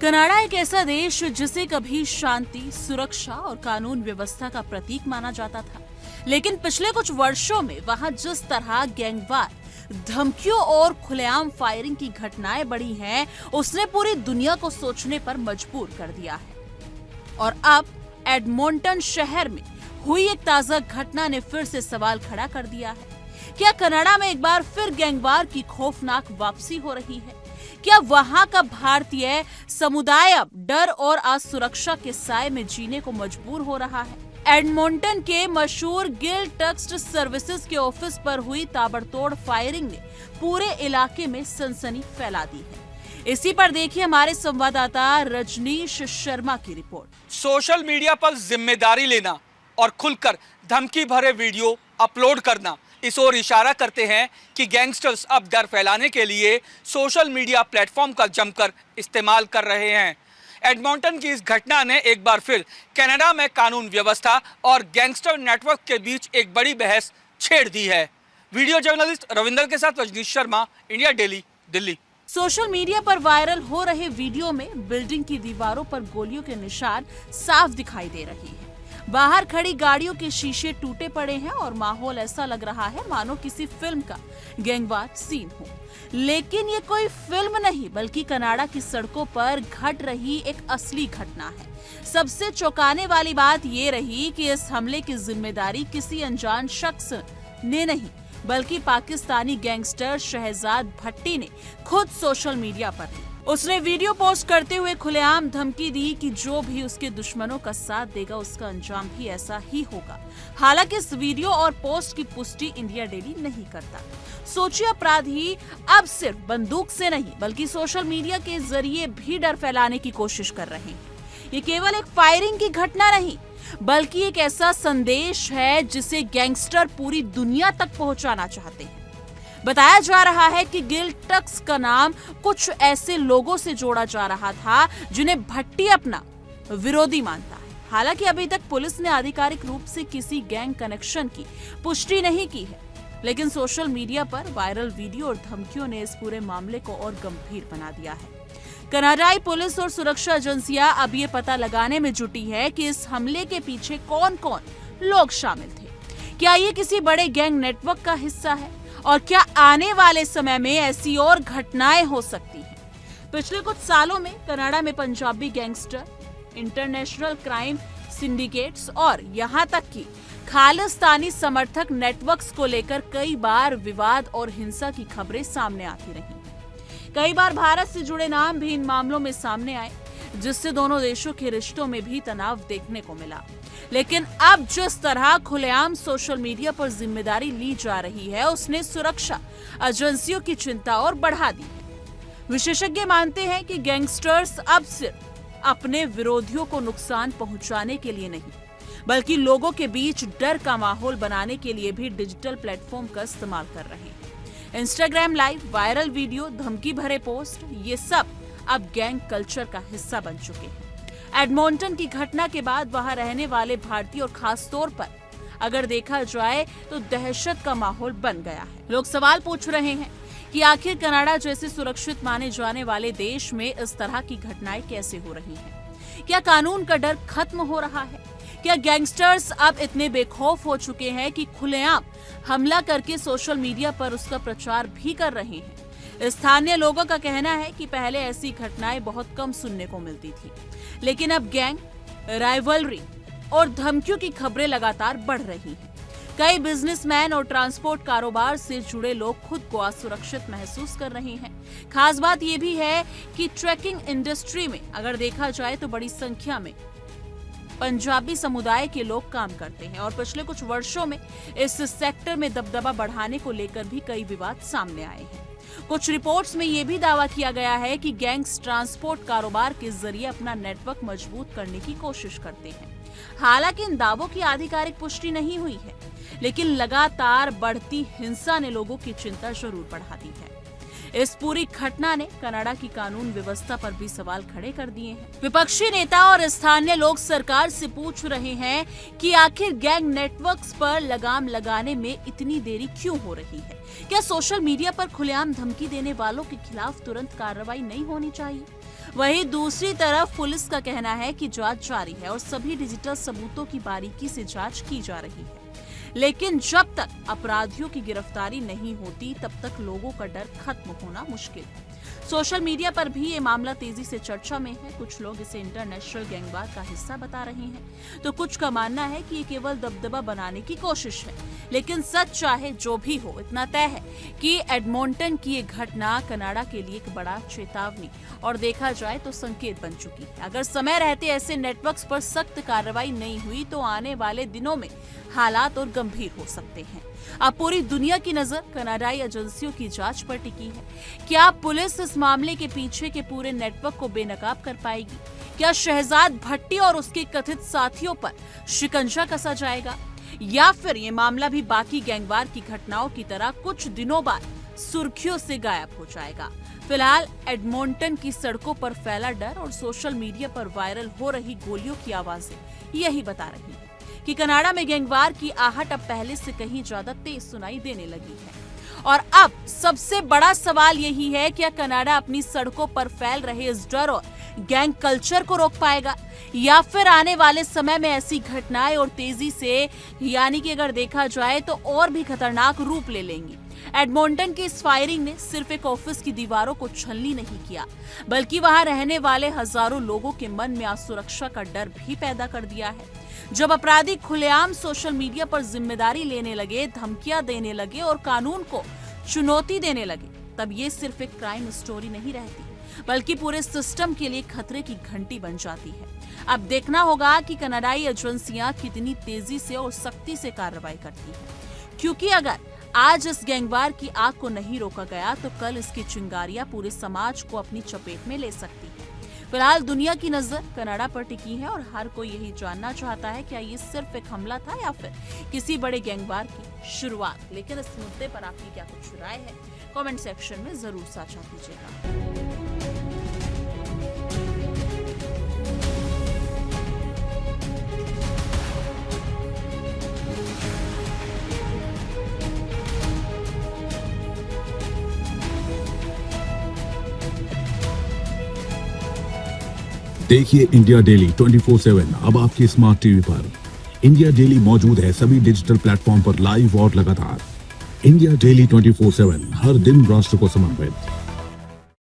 Canada एक ऐसा देश जिसे कभी शांति, सुरक्षा और कानून व्यवस्था का प्रतीक माना जाता था, लेकिन पिछले कुछ वर्षों में वहां जिस तरह गैंगवार, धमकियों और खुलेआम फायरिंग की घटनाएं बढ़ी हैं, उसने पूरी दुनिया को सोचने पर मजबूर कर दिया है। और अब एडमोंटन शहर में हुई एक ताजा घटना ने फिर से सवाल खड़ा कर दिया है। क्या कनाडा में एक बार फिर गैंगवार की खौफनाक वापसी हो रही है? क्या वहां का भारतीय समुदाय अब डर और असुरक्षा के साए में जीने को मजबूर हो रहा है? एडमोंटन के मशहूर गिल टेक्स्ट सर्विसेज के ऑफिस पर हुई ताबड़तोड़ फायरिंग ने पूरे इलाके में सनसनी फैला दी है। इसी पर देखिए हमारे संवाददाता रजनीश शर्मा की रिपोर्ट। सोशल मीडिया पर जिम्मेदारी लेना और खुलकर धमकी भरे वीडियो अपलोड करना इस ओर इशारा करते हैं कि गैंगस्टर्स अब डर फैलाने के लिए सोशल मीडिया प्लेटफॉर्म का जमकर इस्तेमाल कर रहे हैं। एडमोंटन की इस घटना ने एक बार फिर कनाडा में कानून व्यवस्था और गैंगस्टर नेटवर्क के बीच एक बड़ी बहस छेड़ दी है। वीडियो जर्नलिस्ट रविंदर के साथ Rajneesh Sharma, India daily, Delhi. Social media पर वायरल हो रहे वीडियो में बिल्डिंग की दीवारों पर गोलियों के निशान साफ दिखाई दे रही है। बाहर खड़ी गाड़ियों के शीशे टूटे पड़े हैं और माहौल ऐसा लग रहा है मानो किसी फिल्म का गैंगवार सीन हो। लेकिन ये कोई फिल्म नहीं बल्कि कनाडा की सड़कों पर घट रही एक असली घटना है। सबसे चौंकाने वाली बात ये रही कि इस हमले की जिम्मेदारी किसी अनजान शख्स ने नहीं बल्कि पाकिस्तानी गैंगस्टर शहजाद भट्टी ने खुद सोशल मीडिया पर दी। उसने वीडियो पोस्ट करते हुए खुलेआम धमकी दी कि जो भी उसके दुश्मनों का साथ देगा उसका अंजाम भी ऐसा ही होगा। हालांकि इस वीडियो और पोस्ट की पुष्टि इंडिया डेली नहीं करता। सोचिए, अपराधी अब सिर्फ बंदूक से नहीं बल्कि सोशल मीडिया के जरिए भी डर फैलाने की कोशिश कर रहे हैं। ये केवल एक फायरिंग की घटना नहीं बल्कि एक ऐसा संदेश है जिसे गैंगस्टर पूरी दुनिया तक पहुंचाना चाहते हैं। बताया जा रहा है कि गिल टक्स का नाम कुछ ऐसे लोगों से जोड़ा जा रहा था जिन्हें भट्टी अपना विरोधी मानता है। हालांकि अभी तक पुलिस ने आधिकारिक रूप से किसी गैंग कनेक्शन की पुष्टि नहीं की है, लेकिन सोशल मीडिया पर वायरल वीडियो और धमकियों ने इस पूरे मामले को और गंभीर बना दिया है। कनाडाई पुलिस और सुरक्षा एजेंसियां अब ये पता लगाने में जुटी है कि इस हमले के पीछे कौन कौन लोग शामिल थे। क्या ये किसी बड़े गैंग नेटवर्क का हिस्सा है और क्या आने वाले समय में ऐसी और घटनाएं हो सकती हैं? पिछले कुछ सालों में कनाडा में Punjabi gangster, international crime syndicates और यहां तक कि खालिस्तानी समर्थक नेटवर्क्स को लेकर कई बार विवाद और हिंसा की खबरें सामने आती रही। कई बार भारत से जुड़े नाम भी इन मामलों में सामने आए, जिससे दोनों देशों के रिश्तों में भी तनाव देखने को मिला। लेकिन अब जिस तरह खुलेआम सोशल मीडिया पर जिम्मेदारी ली जा रही है, उसने सुरक्षा एजेंसियों की चिंता और बढ़ा दी है। विशेषज्ञ मानते हैं कि गैंगस्टर्स अब सिर्फ अपने विरोधियों को नुकसान पहुंचाने के लिए नहीं बल्कि लोगों के बीच डर का माहौल बनाने के लिए भी डिजिटल प्लेटफॉर्म का इस्तेमाल कर रहे हैं। इंस्टाग्राम लाइव, वायरल वीडियो, धमकी भरे पोस्ट, ये सब अब गैंग कल्चर का हिस्सा बन चुके हैं। एडमोंटन की घटना के बाद वहां रहने वाले भारतीय और खास तौर पर अगर देखा जाए तो दहशत का माहौल बन गया है। लोग सवाल पूछ रहे हैं कि आखिर कनाडा जैसे सुरक्षित माने जाने वाले देश में इस तरह की घटनाएं कैसे हो रही हैं? क्या कानून का डर खत्म हो रहा है? क्या गैंगस्टर्स अब इतने बेखौफ हो चुके हैं कि खुलेआम हमला करके सोशल मीडिया पर उसका प्रचार भी कर रहे हैं? स्थानीय लोगों का कहना है कि पहले ऐसी घटनाएं बहुत कम सुनने को मिलती थी, लेकिन अब गैंग, राइवलरी और धमकियों की खबरें लगातार बढ़ रही हैं। कई बिजनेसमैन और ट्रांसपोर्ट कारोबार से जुड़े लोग खुद को असुरक्षित महसूस कर रहे हैं। खास बात यह भी है कि ट्रैकिंग इंडस्ट्री में अगर देखा जाए तो बड़ी संख्या में पंजाबी समुदाय के लोग काम करते हैं और पिछले कुछ वर्षों में इस सेक्टर में दबदबा बढ़ाने को लेकर भी कई विवाद सामने आए हैं। कुछ रिपोर्ट्स में यह भी दावा किया गया है कि गैंग्स ट्रांसपोर्ट कारोबार के जरिए अपना नेटवर्क मजबूत करने की कोशिश करते हैं। हालांकि इन दावों की आधिकारिक पुष्टि नहीं हुई है, लेकिन लगातार बढ़ती हिंसा ने लोगों की चिंता जरूर बढ़ा दी है। इस पूरी घटना ने कनाडा की कानून व्यवस्था पर भी सवाल खड़े कर दिए हैं। विपक्षी नेता और स्थानीय लोग सरकार से पूछ रहे हैं कि आखिर गैंग नेटवर्क्स पर लगाम लगाने में इतनी देरी क्यों हो रही है। क्या सोशल मीडिया पर खुलेआम धमकी देने वालों के खिलाफ तुरंत कार्रवाई नहीं होनी चाहिए? वहीं दूसरी तरफ पुलिस का कहना है कि जांच जारी है और सभी डिजिटल सबूतों की बारीकी से जांच की जा रही है। लेकिन जब तक अपराधियों की गिरफ्तारी नहीं होती तब तक लोगों का डर खत्म होना मुश्किल है। सोशल मीडिया पर भी ये मामला तेजी से चर्चा में है। कुछ लोग इसे इंटरनेशनल गैंगवार का हिस्सा बता रहे हैं, तो कुछ का मानना है कि ये केवल दबदबा बनाने की कोशिश है। लेकिन सच चाहे जो भी हो, इतना तय है कि एडमोंटन की ये घटना कनाडा के लिए एक बड़ा चेतावनी और देखा जाए तो संकेत बन चुकी है। अगर समय रहते ऐसे नेटवर्क्स पर सख्त कार्रवाई नहीं हुई तो आने वाले दिनों में हालात और गंभीर हो सकते हैं। अब पूरी दुनिया की नजर कनाडाई एजेंसियों की जांच पर टिकी है। क्या पुलिस इस मामले के पीछे के पूरे नेटवर्क को बेनकाब कर पाएगी? क्या शहजाद भट्टी और उसके कथित साथियों पर शिकंजा कसा जाएगा, या फिर ये मामला भी बाकी गैंगवार की घटनाओं की तरह कुछ दिनों बाद सुर्खियों से गायब हो जाएगा? फिलहाल एडमोंटन की सड़कों पर फैला डर और सोशल मीडिया पर वायरल हो रही गोलियों की आवाजें यही बता रही है कि कनाडा में गैंगवार की आहट अब पहले से कहीं ज्यादा तेज सुनाई देने लगी है। और अब सबसे बड़ा सवाल यही है, क्या कनाडा अपनी सड़कों पर फैल रहे इस डर और गैंग कल्चर को रोक पाएगा, या फिर आने वाले समय में ऐसी घटनाएं और तेजी से, यानी कि अगर देखा जाए तो और भी खतरनाक रूप ले लेंगी। एडमोंटन की इस फायरिंग ने सिर्फ एक ऑफिस की दीवारों को छलनी नहीं किया, बल्कि वहां रहने वाले हजारों लोगों के मन में असुरक्षा का डर भी पैदा कर दिया है। जब अपराधी खुलेआम सोशल मीडिया पर जिम्मेदारी लेने लगे, धमकियां देने लगे और कानून को चुनौती देने लगे, तब ये सिर्फ एक क्राइम स्टोरी नहीं रहती, बल्कि पूरे सिस्टम के लिए खतरे की घंटी बन जाती है। अब देखना होगा कि कनाडाई एजेंसियां कितनी तेजी से और सख्ती से कार्रवाई करती हैं, क्योंकि अगर आज इस गैंगवार की आग को नहीं रोका गया तो कल इसकी चिंगारियां पूरे समाज को अपनी चपेट में ले सकती है। फिलहाल दुनिया की नजर कनाडा पर टिकी है और हर कोई यही जानना चाहता है क्या ये सिर्फ एक हमला था या फिर किसी बड़े गैंगवार की शुरुआत। लेकिन इस मुद्दे पर आपकी क्या कुछ राय है, कमेंट सेक्शन में जरूर साझा कीजिएगा। देखिए इंडिया डेली 24/7 अब आपके स्मार्ट टीवी पर। इंडिया डेली मौजूद है सभी डिजिटल प्लेटफॉर्म पर लाइव और लगातार। इंडिया डेली 24/7 हर दिन राष्ट्र को समर्पित।